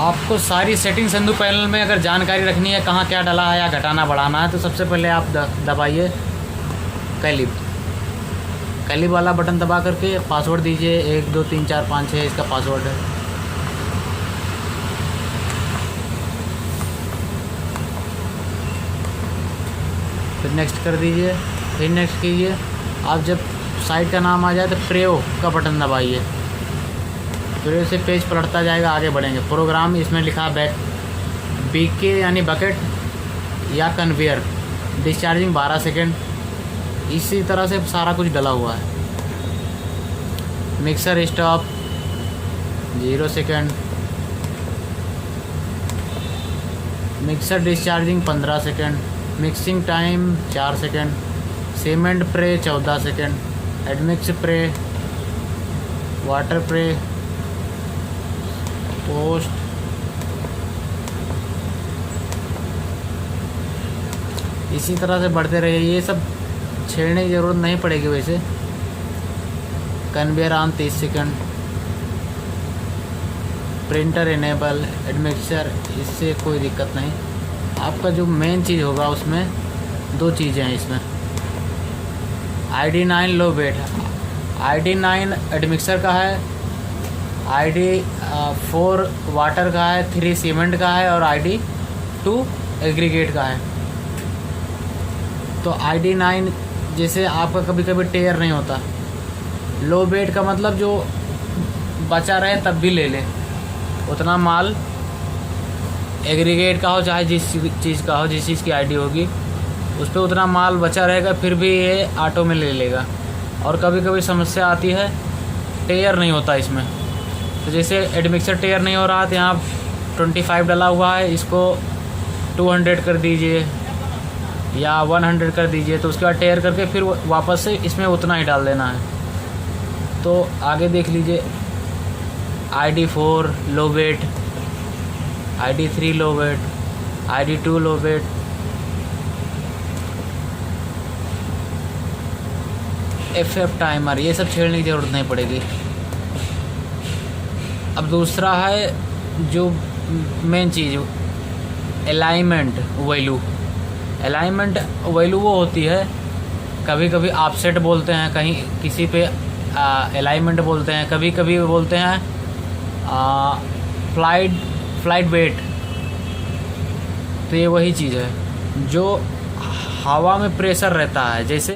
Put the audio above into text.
आपको सारी setting Sandu panel में अगर जानकारी रखनी है कहाँ क्या डला है या घटाना बढ़ाना है तो सबसे पहले आप दबाइए कैलिब वाला बटन दबा करके पासवर्ड दीजिए 1 2 3 4 5 6 इसका पासवर्ड है। फिर नेक्स्ट कर दीजिए, फिर नेक्स्ट कीजिए। आप जब साइट का नाम आ जाए तो प्रेओ का बटन दबाइए, प्रेओ से पेज पलटता जाएगा, आगे बढ़ेंगे। प्रोग्राम इसमें लिखा बैक बीके यानी बकेट या कन्वेयर, डिस्चार्जिंग 12 सेकेंड, इसी तरह से सारा कुछ डला हुआ है। Mixer stop 0 second, mixer discharging 15 second, mixing time 4 second, cement pre 14 second, admix pre, water pre, post, इसी तरह से बढ़ते रहिए। ये सब छेड़ने की ज़रूरत नहीं पड़ेगी वैसे। Conveyor on 30 second, printer enable, admixture, इससे कोई दिक्कत नहीं। आपका जो मेन चीज़ होगा उसमें 2 चीज़ें हैं इसमें। ID9 लो वेट, ID9 एडमिक्सर का है, ID4 वाटर का है, 3 सीमेंट का है और ID2 एग्रीगेट का है। तो ID9 जैसे आपका कभी कभी टेयर नहीं होता, लो वेट का मतलब जो बचा रहे तब भी ले ले, उतना माल एग्रीगेट का हो चाहे जिस चीज़ का हो, जिस चीज़ की ID होगी उस पर उतना माल बचा रहेगा, फिर भी ये ऑटो में ले लेगा। और कभी कभी समस्या आती है टेयर नहीं होता इसमें, तो जैसे एडमिक्सर टेयर नहीं हो रहा तो यहाँ 25 डला हुआ है, इसको 200 कर दीजिए या 100 कर दीजिए, तो उसके बाद टेयर करके फिर वापस से इसमें उतना ही डाल देना है। तो आगे देख लीजिए, ID4 लो वेट, ID3 लो वेट, ID2 लो वेट, FF टाइमर, ये सब छेड़ने की ज़रूरत नहीं पड़ेगी। अब दूसरा है जो मेन चीज़, अलाइनमेंट वैल्यू। अलाइनमेंट वैल्यू वो होती है, कभी कभी ऑफसेट बोलते हैं, कहीं किसी पे अलाइनमेंट बोलते हैं, कभी कभी बोलते हैं फ्लाइट वेट। तो ये वही चीज़ है जो हवा में प्रेशर रहता है, जैसे